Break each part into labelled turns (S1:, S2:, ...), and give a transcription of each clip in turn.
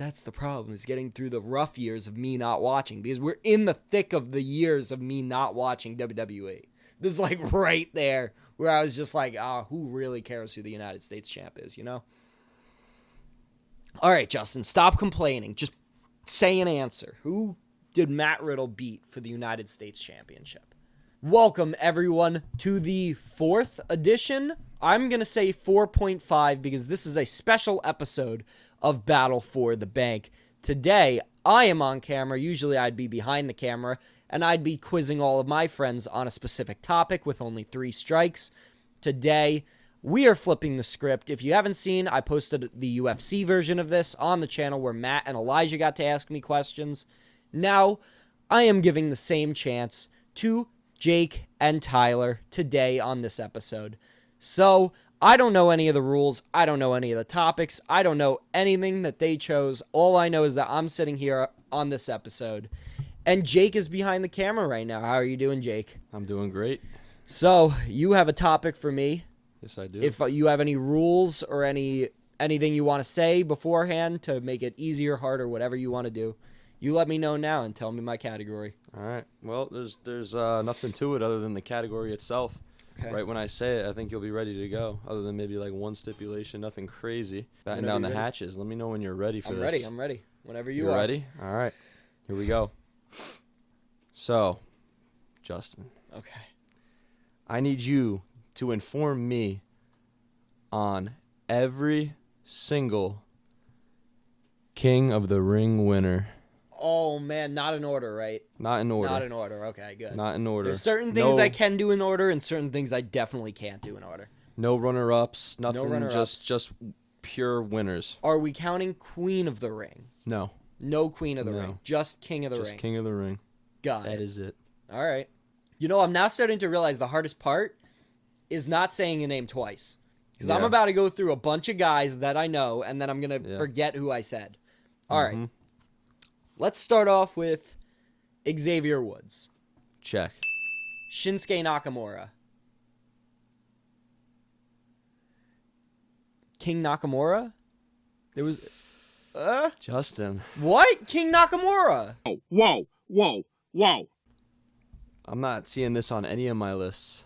S1: that's the problem, is getting through the rough years of me not watching, because we're in the thick of the years of me not watching WWE. This is like right there where I was just like, who really cares who the United States champ is, you know? All right, Justin, stop complaining. Just say an answer. Who did Matt Riddle beat for the United States Championship? Welcome, everyone, to the 4th edition. I'm going to say 4.5 because this is a special episode of Battle for the Bank. Today, I am on camera. Usually, I'd be behind the camera, and I'd be quizzing all of my friends on a specific topic with only 3 strikes. Today, we are flipping the script. If you haven't seen, I posted the UFC version of this on the channel where Matt and Elijah got to ask me questions. Now, I am giving the same chance to Jake and Tyler today on this episode. So, I don't know any of the rules. I don't know any of the topics. I don't know anything that they chose. All I know is that I'm sitting here on this episode. And Jake is behind the camera right now. How are you doing, Jake?
S2: I'm doing great.
S1: So, you have a topic for me.
S2: Yes, I do.
S1: If you have any rules or anything you want to say beforehand to make it easier, harder, whatever you want to do, you let me know now and tell me my category.
S2: All right. Well, there's nothing to it other than the category itself. Okay. Right when I say it, I think you'll be ready to go. Other than maybe like one stipulation, nothing crazy. Batten down the hatches. Let me know when you're ready for this.
S1: I'm ready. Whenever you
S2: You're
S1: are.
S2: ready? All right. Here we go. So, Justin.
S1: Okay.
S2: I need you to inform me on every single King of the Ring winner.
S1: Oh, man, not in order, right?
S2: Not in order.
S1: Not in order. Okay, good.
S2: Not in order.
S1: There's certain things I can do in order and certain things I definitely can't do in order.
S2: No runner-ups, nothing,
S1: No runner-ups.
S2: just pure winners.
S1: Are we counting Queen of the Ring?
S2: No.
S1: No Queen of the Ring. Just King of the Ring.
S2: Just King of the Ring.
S1: Got it.
S2: That is it.
S1: All right. You know, I'm now starting to realize the hardest part is not saying a name twice. Because I'm about to go through a bunch of guys that I know, and then I'm going to forget who I said. All right. Let's start off with Xavier Woods.
S2: Check.
S1: Shinsuke Nakamura. King Nakamura? There was...
S2: Justin.
S1: What? King Nakamura?
S3: Whoa.
S2: I'm not seeing this on any of my lists.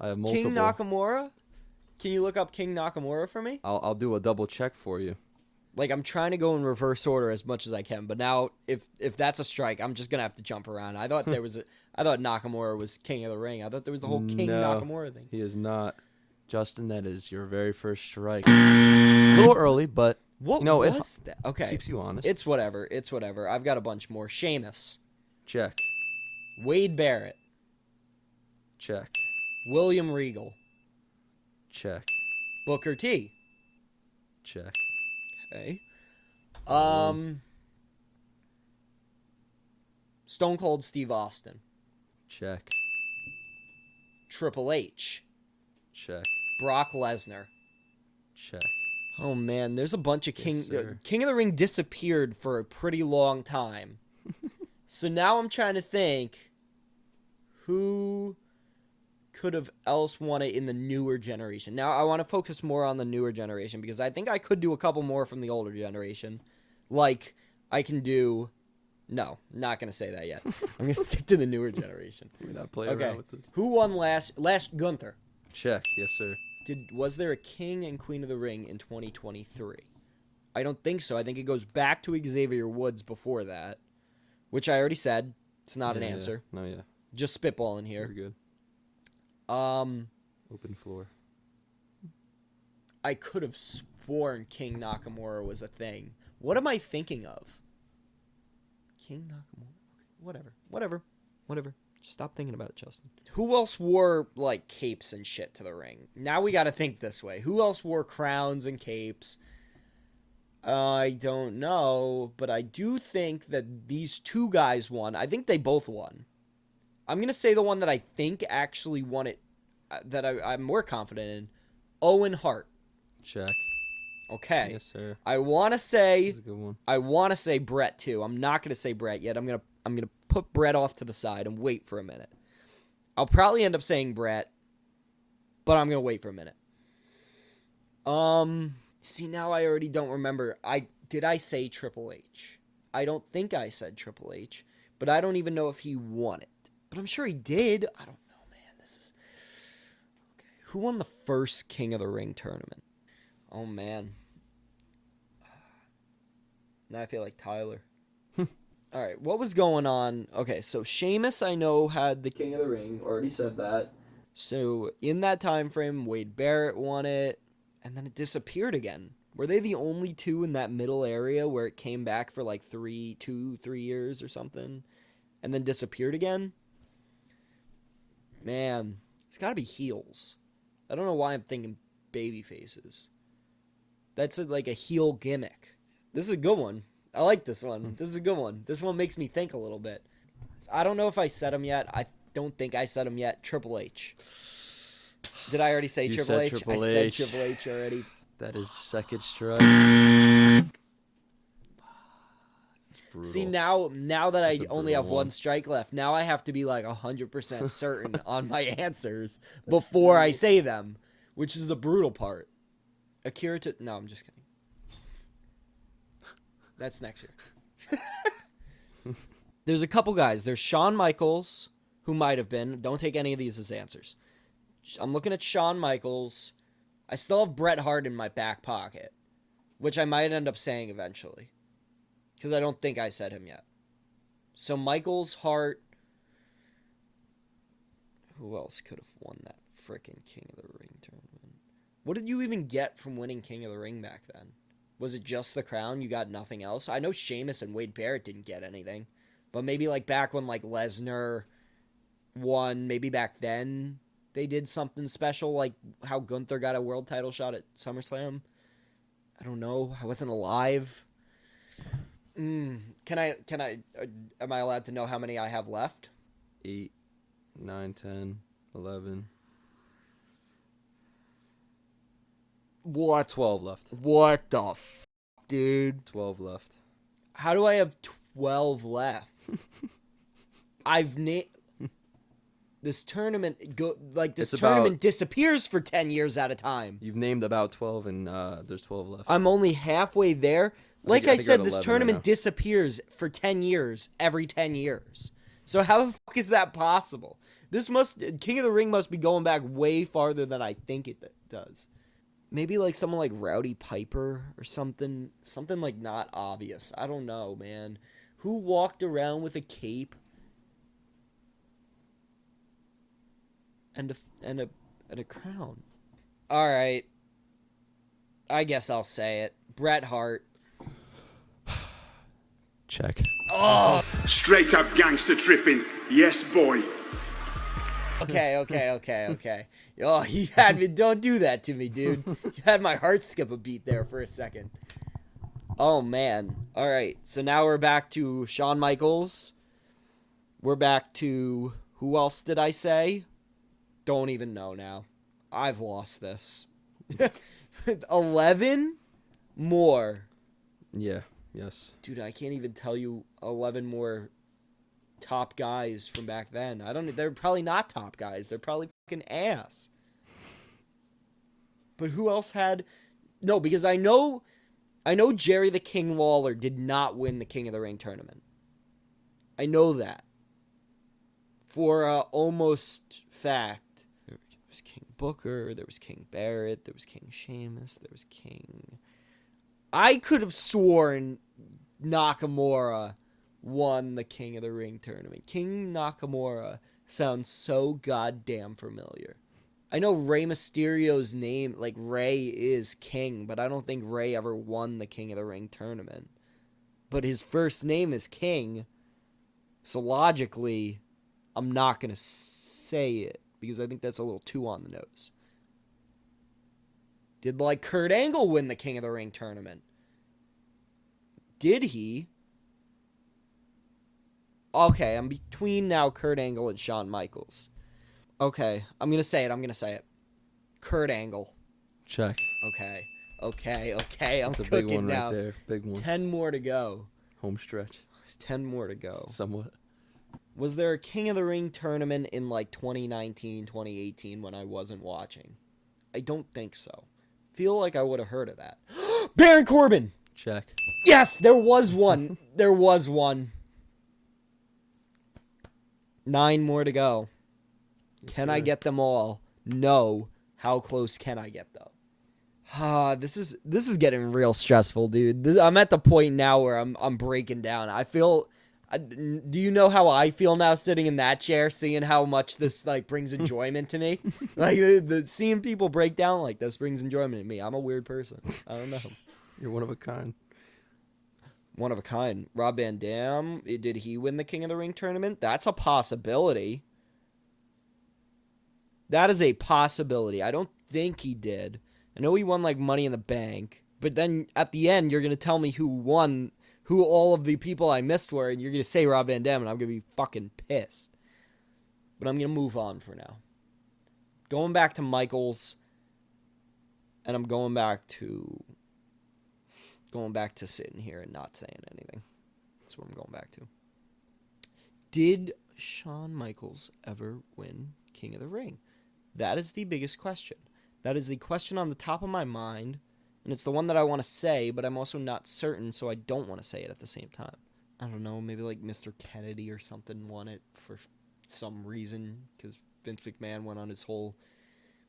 S2: I have multiple.
S1: King Nakamura? Can you look up King Nakamura for me?
S2: I'll do a double check for you.
S1: Like, I'm trying to go in reverse order as much as I can, but now if that's a strike, I'm just gonna have to jump around. I thought I thought Nakamura was King of the Ring. I thought there was the whole King Nakamura thing.
S2: He is not. Justin, that is your very first strike. A little early, but
S1: what was that? Okay,
S2: keeps you honest.
S1: It's whatever. I've got a bunch more. Sheamus.
S2: Check.
S1: Wade Barrett.
S2: Check.
S1: William Regal.
S2: Check.
S1: Booker T.
S2: Check.
S1: Okay. Stone Cold Steve Austin.
S2: Check.
S1: Triple H.
S2: Check.
S1: Brock Lesnar.
S2: Check.
S1: Oh man, there's a bunch of King of the Ring disappeared for a pretty long time. So now I'm trying to think who could have else won it in the newer generation. Now I want to focus more on the newer generation because I think I could do a couple more from the older generation. Like I can do no, not going to say that yet. I'm going to stick to the newer generation.
S2: We're not playing around with this.
S1: Who won last Gunther?
S2: Check. Yes, sir.
S1: Was there a King and Queen of the Ring in 2023? I don't think so. I think it goes back to Xavier Woods before that, which I already said. It's not an answer.
S2: Yeah. No, yeah.
S1: Just spitballing here.
S2: We're good. Open floor.
S1: I could have sworn King Nakamura was a thing. What am I thinking of? King Nakamura. Whatever. Just stop thinking about it, Justin. Who else wore, like, capes and shit to the ring? Now we gotta think this way. Who else wore crowns and capes? I don't know, but I do think that these two guys won. I think they both won. I'm gonna say the one that I think actually won it, that I'm more confident in, Owen Hart.
S2: Check.
S1: Okay.
S2: Yes, sir.
S1: I want to say...
S2: That's a good one.
S1: I want to say Brett, too. I'm not going to say Brett yet. I'm gonna put Brett off to the side and wait for a minute. I'll probably end up saying Brett, but I'm going to wait for a minute. See, now I already don't remember. Did I say Triple H? I don't think I said Triple H, but I don't even know if he won it. But I'm sure he did. I don't know, man. This is... Okay. Who won the first King of the Ring tournament? Oh, man. Now I feel like Tyler. All right, what was going on? Okay, so Sheamus, I know, had the King of the Ring. Already said that. So in that time frame, Wade Barrett won it, and then it disappeared again. Were they the only two in that middle area where it came back for like 3 years or something, and then disappeared again? Man, it's got to be heels. I don't know why I'm thinking baby faces. That's like a heel gimmick. This is a good one. I like this one. This is a good one. This one makes me think a little bit. I don't know if I said him yet. I don't think I said him yet. Triple H. Did I already say Triple H?
S2: Triple
S1: I
S2: H.
S1: said Triple H already.
S2: That is second strike. It's brutal.
S1: See, now that I only have
S2: one
S1: one strike left, now I have to be like 100% certain on my answers before I say them, which is the brutal part. No, I'm just kidding. That's next year. There's a couple guys. There's Shawn Michaels, who might have been. Don't take any of these as answers. I'm looking at Shawn Michaels. I still have Bret Hart in my back pocket, which I might end up saying eventually, because I don't think I said him yet. So Michaels, Hart. Who else could have won that frickin' King of the Ring tournament? What did you even get from winning King of the Ring back then? Was it just the crown? You got nothing else? I know Sheamus and Wade Barrett didn't get anything. But maybe like back when like Lesnar won, maybe back then they did something special, like how Gunther got a world title shot at SummerSlam. I don't know. I wasn't alive. Am I allowed to know how many I have left?
S2: 8, 9, 10, 11.
S1: What?
S2: 12 left.
S1: What the f***, dude?
S2: 12 left.
S1: How do I have 12 left? I've this tournament disappears for 10 years at a time.
S2: You've named about 12 and there's 12 left.
S1: I'm only halfway there. Like I said, this tournament
S2: right
S1: disappears for 10 years every 10 years. So how the fuck is that possible? King of the Ring must be going back way farther than I think it does. Maybe like someone like Rowdy Piper or something like not obvious. I don't know, man. Who walked around with a cape and a crown? All right. I guess I'll say it. Bret Hart.
S2: Check.
S1: Oh.
S3: Straight up gangster tripping. Yes, boy.
S1: Okay. Oh, you had me. Don't do that to me, dude. You had my heart skip a beat there for a second. Oh, man. All right. So now we're back to Shawn Michaels. We're back to... Who else did I say? Don't even know now. I've lost this. 11 more.
S2: Yeah. Yes.
S1: Dude, I can't even tell you 11 more top guys from back then. They're probably not top guys. They're probably fucking ass. But who else had... No, because I know Jerry the King Lawler did not win the King of the Ring tournament. I know that. For almost fact. There was King Booker, there was King Barrett, there was King Sheamus, there was King... I could have sworn Nakamura won the King of the Ring tournament. King Nakamura sounds so goddamn familiar. I know Rey Mysterio's name, like Rey is King, but I don't think Rey ever won the King of the Ring tournament. But his first name is King, so logically, I'm not going to say it, because I think that's a little too on the nose. Did, like, Kurt Angle win the King of the Ring tournament? Did he? Okay, I'm between now Kurt Angle and Shawn Michaels. Okay, I'm going to say it. Kurt Angle.
S2: Check.
S1: Okay. I'm
S2: That's a
S1: cooking
S2: big one
S1: now.
S2: right there. Big one.
S1: 10 more to go.
S2: Home stretch.
S1: 10 more to go.
S2: Somewhat.
S1: Was there a King of the Ring tournament in, like, 2019, 2018 when I wasn't watching? I don't think so. Feel like I would have heard of that. Baron Corbin!
S2: Check.
S1: Yes, there was one. There was one. 9 more to go. Can I get them all? No. How close can I get though? This is getting real stressful, dude. I'm at the point now where I'm breaking down. I feel. Do you know how I feel now sitting in that chair, seeing how much this like brings enjoyment to me? Like the seeing people break down like this brings enjoyment to me. I'm a weird person. I don't know.
S2: You're one of a kind.
S1: One of a kind. Rob Van Dam, did he win the King of the Ring tournament? That's a possibility. That is a possibility. I don't think he did. I know he won like Money in the Bank, but then at the end you're going to tell me who won, who all of the people I missed were, and you're going to say Rob Van Dam, and I'm going to be fucking pissed. But I'm going to move on for now. Going back to Michaels, and I'm going back to sitting here and not saying anything. That's what I'm going back to. Did Shawn Michaels ever win King of the Ring? That is the biggest question. That is the question on the top of my mind, and it's the one that I want to say, but I'm also not certain, so I don't want to say it at the same time. I don't know, maybe like Mr. Kennedy or something won it for some reason, because Vince McMahon went on his whole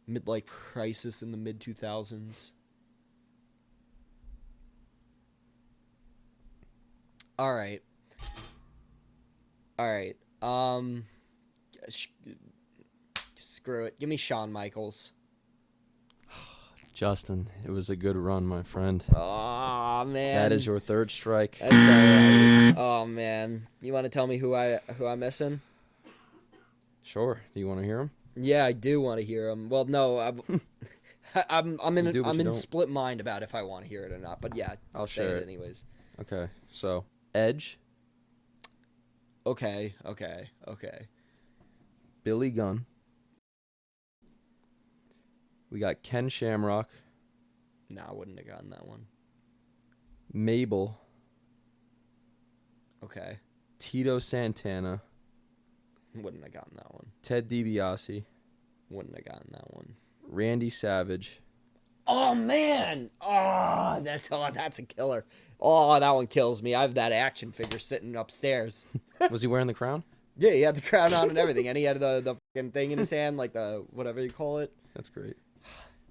S1: midlife crisis in the mid-2000s. All right. Screw it. Give me Shawn Michaels.
S2: Justin, it was a good run, my friend.
S1: Oh man.
S2: That is your third strike.
S1: That's all right. Oh man. You want to tell me who I'm missing?
S2: Sure. Do you want to hear him?
S1: Yeah, I do want to hear him. Well, no, I'm in split mind about if I want to hear it or not. But yeah,
S2: I'll
S1: say
S2: share
S1: it
S2: it
S1: anyways.
S2: Okay. So, Edge.
S1: Okay.
S2: Billy Gunn. We got Ken Shamrock.
S1: Nah, I wouldn't have gotten that one.
S2: Mabel.
S1: Okay.
S2: Tito Santana.
S1: Wouldn't have gotten that one.
S2: Ted DiBiase.
S1: Wouldn't have gotten that one.
S2: Randy Savage.
S1: Oh man! Oh, that's a killer. Oh, that one kills me. I have that action figure sitting upstairs.
S2: Was he wearing the crown?
S1: Yeah, he had the crown on and everything, and he had the fucking thing in his hand, like the whatever you call it.
S2: That's great.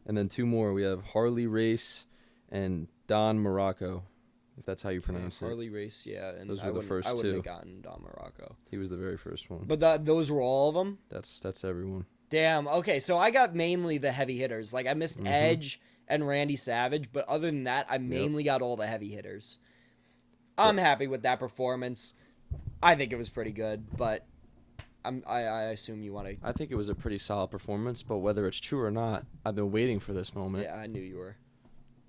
S2: And then 2 more. We have Harley Race and Don Morocco, if that's how you pronounce it.
S1: Harley Race, yeah. And
S2: those were the first 2.
S1: I wouldn't have gotten Don Morocco.
S2: He was the very first one.
S1: But those were all of them?
S2: That's everyone.
S1: Damn. Okay, so I got mainly the heavy hitters. Like, I missed Edge and Randy Savage, but other than that, I mainly got all the heavy hitters. I'm happy with that performance. I think it was pretty good, but I assume you want to...
S2: I think it was a pretty solid performance, but whether it's true or not, I've been waiting for this moment.
S1: Yeah, I knew you were.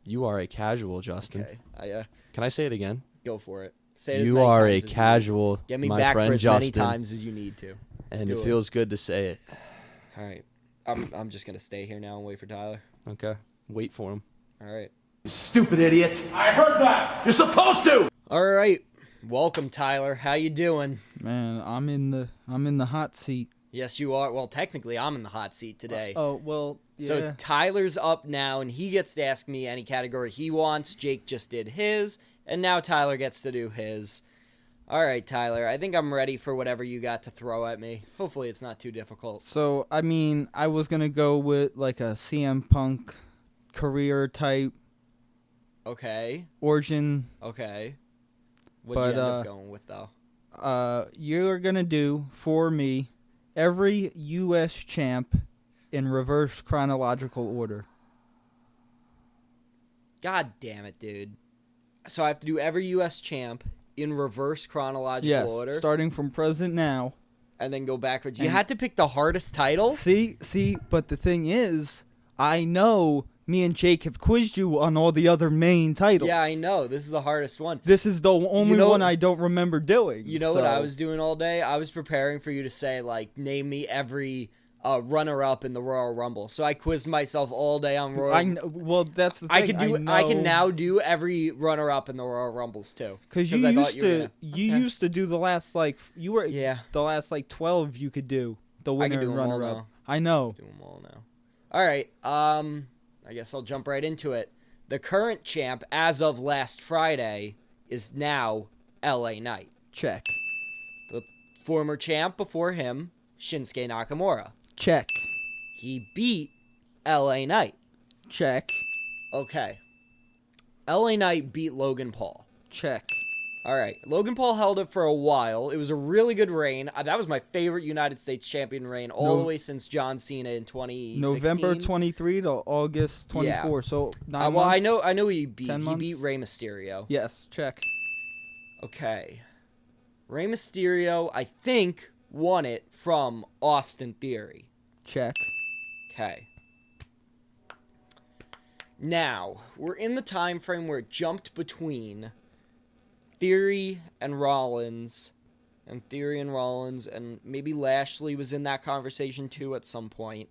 S2: You are a casual, Justin.
S1: Okay.
S2: Can I say it again?
S1: Go for it. Say it as
S2: you
S1: many
S2: are
S1: times
S2: a
S1: as
S2: casual,
S1: Get me
S2: my
S1: back
S2: friend
S1: for as
S2: Justin,
S1: many times as you need to.
S2: And it feels good to say it.
S1: All right. I'm just going to stay here now and wait for Tyler.
S2: Okay. Wait for him.
S1: All right.
S4: You stupid idiot. I heard that. You're supposed to.
S1: All right. Welcome, Tyler. How you doing?
S5: Man, I'm in the hot seat.
S1: Yes, you are. Well, technically, I'm in the hot seat today.
S5: Well, yeah.
S1: So Tyler's up now, and he gets to ask me any category he wants. Jake just did his, and now Tyler gets to do his. All right, Tyler, I think I'm ready for whatever you got to throw at me. Hopefully it's not too difficult.
S5: So, I mean, I was going to go with like a CM Punk career type.
S1: Okay.
S5: Origin.
S1: Okay. What did you end up going with, though?
S5: You're going to do, for me, every U.S. champ in reverse chronological order.
S1: God damn it, dude. So I have to do every U.S. champ in reverse chronological order?
S5: Starting from present now.
S1: And then go backwards. You had to pick the hardest title?
S5: See, but the thing is, I know me and Jake have quizzed you on all the other main titles.
S1: Yeah, I know. This is the hardest one.
S5: This is the only one I don't remember doing.
S1: You know what I was doing all day? I was preparing for you to say, like, name me every runner-up in the Royal Rumble. So I quizzed myself all day on Royal.
S5: Well, that's the thing.
S1: I can now do every runner-up in the Royal Rumbles too.
S5: Because you used to do the last the last 12 you could do the winner and runner-up. I know.
S1: Do them all now. All right. I guess I'll jump right into it. The current champ, as of last Friday, is now LA Knight.
S5: Check.
S1: The former champ before him, Shinsuke Nakamura.
S5: Check.
S1: He beat LA Knight.
S5: Check.
S1: Okay. LA Knight beat Logan Paul.
S5: Check.
S1: All right. Logan Paul held it for a while. It was a really good reign. That was my favorite United States champion reign all the way since John Cena in 2016.
S5: November 23 to August 24. Yeah. So 9 months.
S1: I know who he beat. He beat Rey Mysterio.
S5: Yes. Check.
S1: Okay. Rey Mysterio, I think, won it from Austin Theory.
S5: Check.
S1: Okay. Now, we're in the time frame where it jumped between Theory and Rollins, and maybe Lashley was in that conversation too at some point.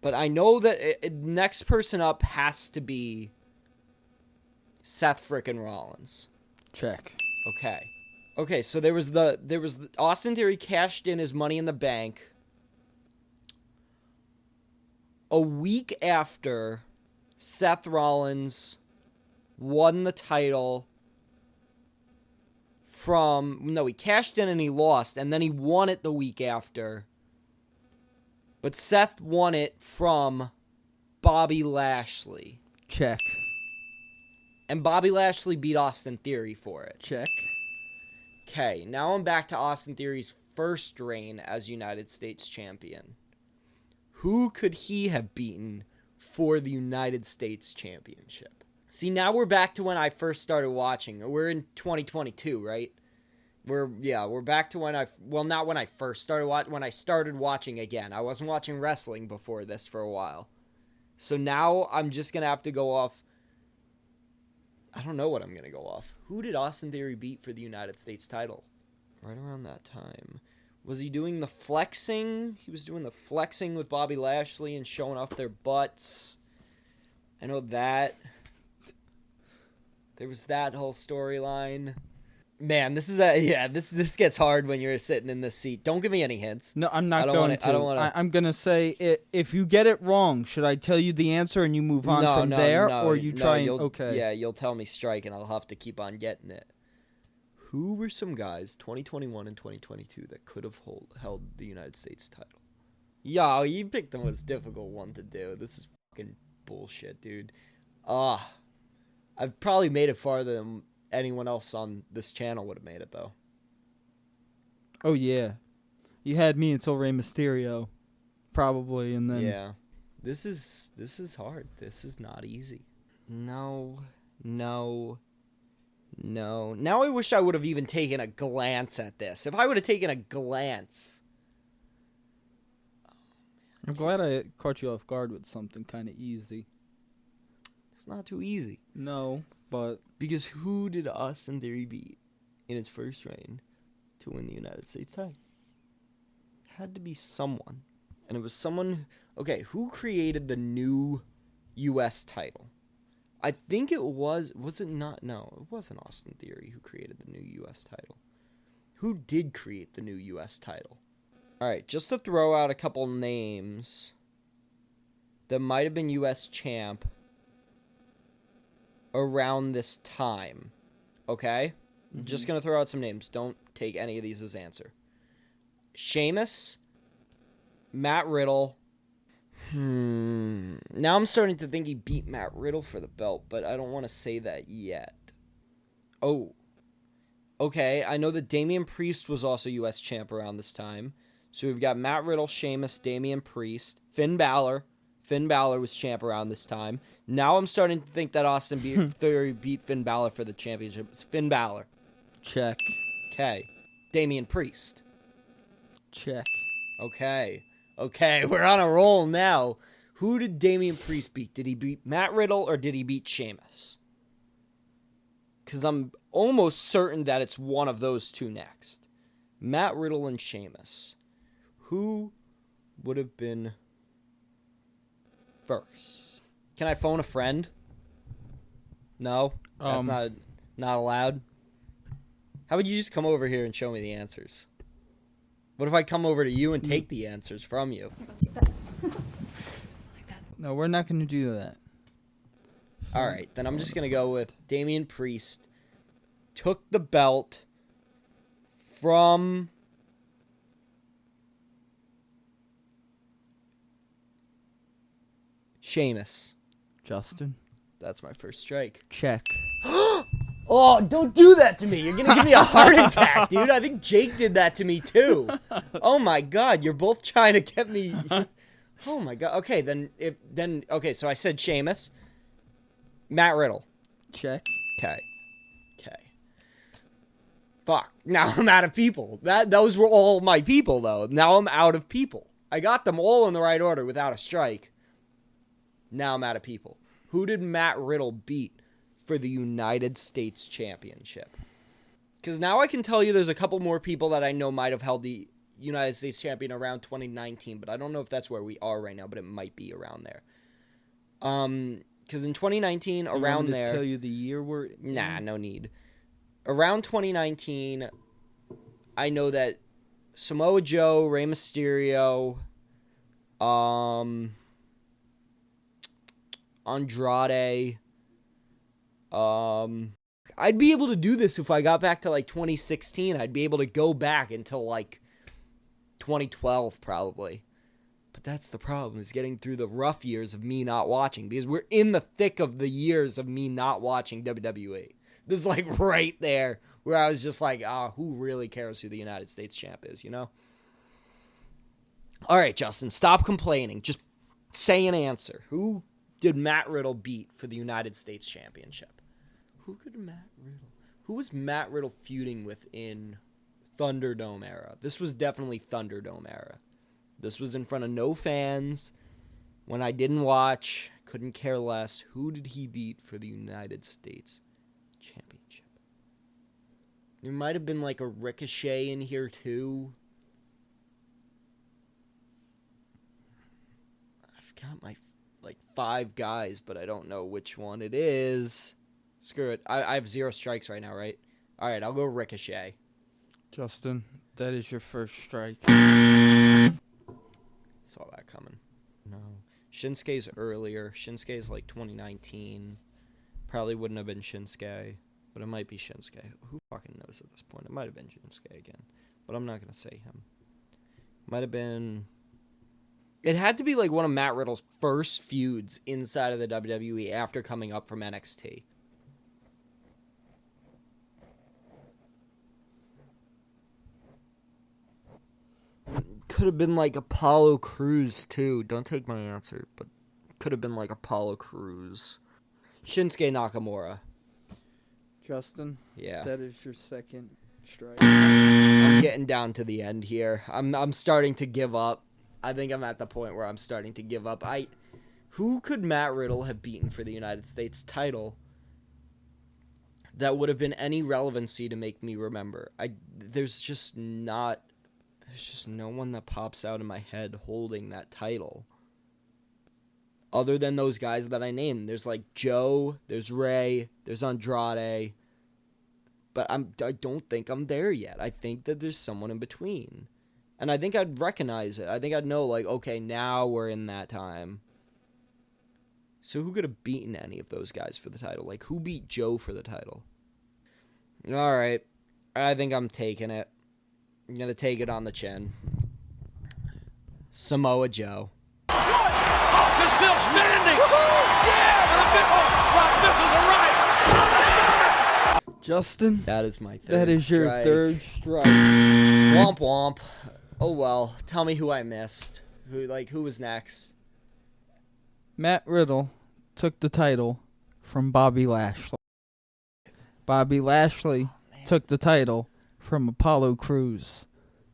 S1: But I know that next person up has to be Seth frickin' Rollins.
S5: Check.
S1: Okay, so there was the Austin Theory cashed in his Money in the Bank a week after Seth Rollins won the title he cashed in and he lost, and then he won it the week after. But Seth won it from Bobby Lashley.
S5: Check.
S1: And Bobby Lashley beat Austin Theory for it.
S5: Check.
S1: Okay, now I'm back to Austin Theory's first reign as United States champion. Who could he have beaten for the United States Championship? See, now we're back to when I first started watching. We're in 2022, right? We're back to not when I first started watching, when I started watching again. I wasn't watching wrestling before this for a while. So now I'm just going to have to go off. I don't know what I'm going to go off. Who did Austin Theory beat for the United States title? Right around that time. Was he doing the flexing? He was doing the flexing with Bobby Lashley and showing off their butts. I know that. There was that whole storyline. Man, this gets hard when you're sitting in this seat. Don't give me any hints.
S5: No, I'm not going to. I don't want to. I'm going to say, if you get it wrong, should I tell you the answer and you move on from there? Or you try okay.
S1: Yeah, you'll tell me strike and I'll have to keep on getting it. Who were some guys, 2021 and 2022, that could have held the United States title? Yo, you picked the most difficult one to do. This is fucking bullshit, dude. I've probably made it farther than anyone else on this channel would have made it, though.
S5: Oh, yeah. You had me until Rey Mysterio, probably, and then...
S1: Yeah. This is hard. This is not easy. No. Now I wish I would have even taken a glance at this. If I would have taken a glance...
S5: I'm glad I caught you off guard with something kind of easy.
S1: It's not too easy.
S5: No, but...
S1: Because who did Austin Theory beat in his first reign to win the United States title? It had to be someone. And it was someone... Okay, who created the new U.S. title? I think it was... Was it not? No, it wasn't Austin Theory who created the new U.S. title. Who did create the new U.S. title? Alright, just to throw out a couple names that might have been U.S. champ around this time. Okay? Mm-hmm. Just gonna throw out some names. Don't take any of these as answer. Sheamus, Matt Riddle. Now I'm starting to think he beat Matt Riddle for the belt, but I don't want to say that yet. Oh. Okay, I know that Damian Priest was also U.S. champ around this time. So we've got Matt Riddle, Sheamus, Damian Priest, Finn Balor. Finn Balor was champ around this time. Now I'm starting to think that Austin Theory beat Finn Balor for the championship. It's Finn Balor.
S5: Check.
S1: Okay. Damian Priest.
S5: Check.
S1: Okay, we're on a roll now. Who did Damian Priest beat? Did he beat Matt Riddle or did he beat Sheamus? Because I'm almost certain that it's one of those two next. Matt Riddle and Sheamus. Who would have been first? Can I phone a friend? No? That's not allowed? How about you just come over here and show me the answers? What if I come over to you and take the answers from you?
S5: No, we're not going to do that.
S1: All right, then I'm just going to go with Damian Priest took the belt from Sheamus.
S5: Justin.
S1: That's my first strike.
S5: Check.
S1: Oh, don't do that to me. You're going to give me a heart attack, dude. I think Jake did that to me, too. Oh, my God. You're both trying to get me. Oh, my God. Okay, okay, so I said Sheamus. Matt Riddle.
S5: Check.
S1: Okay. Fuck. Now I'm out of people. Those were all my people, though. Now I'm out of people. I got them all in the right order without a strike. Now I'm out of people. Who did Matt Riddle beat for the United States Championship? Because now I can tell you there's a couple more people that I know might have held the United States Champion around 2019, but I don't know if that's where we are right now, but it might be around there. Because in 2019, around there... Do you want me to
S5: tell you the year we're...
S1: Nah, no need. Around 2019, I know that Samoa Joe, Rey Mysterio, Andrade, I'd be able to do this if I got back to like 2016. I'd be able to go back until like 2012 probably. But that's the problem, is getting through the rough years of me not watching, because we're in the thick of the years of me not watching WWE. This is like right there where I was just like, who really cares who the United States champ is, you know? All right, Justin, stop complaining. Just say an answer. Who did Matt Riddle beat for the United States Championship? Who was Matt Riddle feuding with in Thunderdome era? This was definitely Thunderdome era. This was in front of no fans. When I didn't watch, couldn't care less. Who did he beat for the United States Championship? There might have been like a Ricochet in here too. I've got my like 5 guys, but I don't know which one it is. Screw it. I have 0 strikes right now, right? All right, I'll go Ricochet.
S5: Justin, that is your first strike.
S1: Saw that coming. No. Shinsuke's earlier. Shinsuke's like 2019. Probably wouldn't have been Shinsuke, but it might be Shinsuke. Who fucking knows at this point? It might have been Shinsuke again, but I'm not going to say him. Might have been... It had to be like one of Matt Riddle's first feuds inside of the WWE after coming up from NXT. Could have been like Apollo Crews too. Don't take my answer, but could have been like Apollo Crews. Shinsuke Nakamura.
S5: Justin?
S1: Yeah.
S5: That is your second strike.
S1: I'm getting down to the end here. I'm starting to give up. I think I'm at the point where I'm starting to give up. Who could Matt Riddle have beaten for the United States title that would have been any relevancy to make me remember? There's just no one that pops out in my head holding that title. Other than those guys that I named. There's like Joe, there's Ray, there's Andrade. But I don't think I'm there yet. I think that there's someone in between. And I think I'd recognize it. I think I'd know, like, okay, now we're in that time. So who could have beaten any of those guys for the title? Like, who beat Joe for the title? All right. I think I'm taking it. I'm going to take it on the chin. Samoa Joe.
S4: Austin's still standing. Yeah! This is a right.
S5: Justin?
S1: That is my third strike.
S5: That is your third strike.
S1: Womp womp. Oh well. Tell me who I missed. Who was next?
S5: Matt Riddle took the title from Bobby Lashley. Bobby Lashley took the title from Apollo Crews,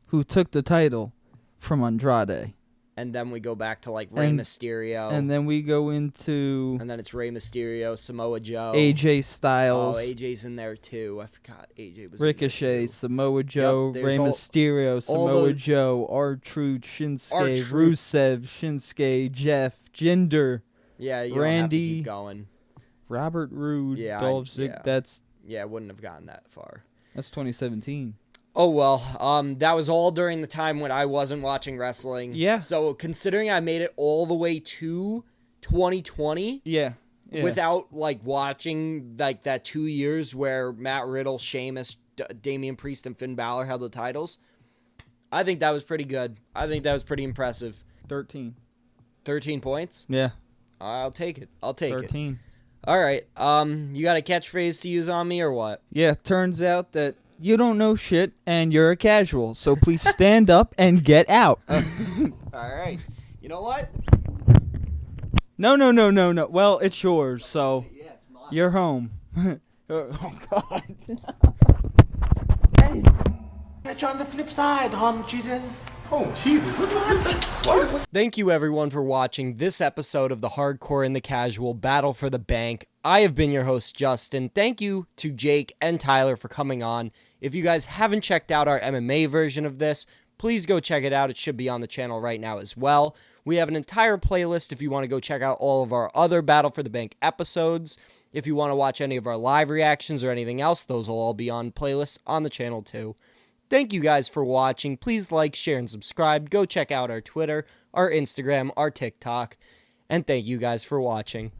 S5: who took the title from Andrade.
S1: And then we go back to like Rey Mysterio.
S5: And then we go into...
S1: And then it's Rey Mysterio, Samoa Joe.
S5: AJ Styles.
S1: Oh, AJ's in there too. I forgot AJ was
S5: Ricochet,
S1: in there too.
S5: Samoa Joe,
S1: Yep,
S5: Rey Mysterio, Samoa Joe, R-Truth, Shinsuke, Rusev, Shinsuke, Jeff, Jinder,
S1: yeah, you
S5: Randy,
S1: don't have to keep going.
S5: Robert Roode, Dolph Ziggler.
S1: Yeah, I wouldn't have gotten that far.
S5: That's 2017.
S1: Oh, well, that was all during the time when I wasn't watching wrestling.
S5: Yeah.
S1: So considering I made it all the way to 2020.
S5: Yeah.
S1: without like watching like that 2 years where Matt Riddle, Sheamus, Damian Priest, and Finn Balor held the titles. I think that was pretty good. I think that was pretty impressive.
S5: 13.
S1: 13 points?
S5: Yeah.
S1: I'll take it. I'll take
S5: 13.
S1: it. All right. You got a catchphrase to use on me or what?
S5: Yeah, turns out that you don't know shit and you're a casual. So please stand up and get out.
S1: All right. You know what?
S5: No. Well, it's yours, so
S1: Yeah, it's mine.
S5: you're home. Oh, God.
S4: Catch you on the flip side, Jesus. Oh, Jesus. What?
S1: Thank you, everyone, for watching this episode of the Hardcore and the Casual Battle for the Bank. I have been your host, Justin. Thank you to Jake and Tyler for coming on. If you guys haven't checked out our MMA version of this, please go check it out. It should be on the channel right now as well. We have an entire playlist if you want to go check out all of our other Battle for the Bank episodes. If you want to watch any of our live reactions or anything else, those will all be on playlists on the channel too. Thank you guys for watching. Please like, share, and subscribe. Go check out our Twitter, our Instagram, our TikTok. And thank you guys for watching.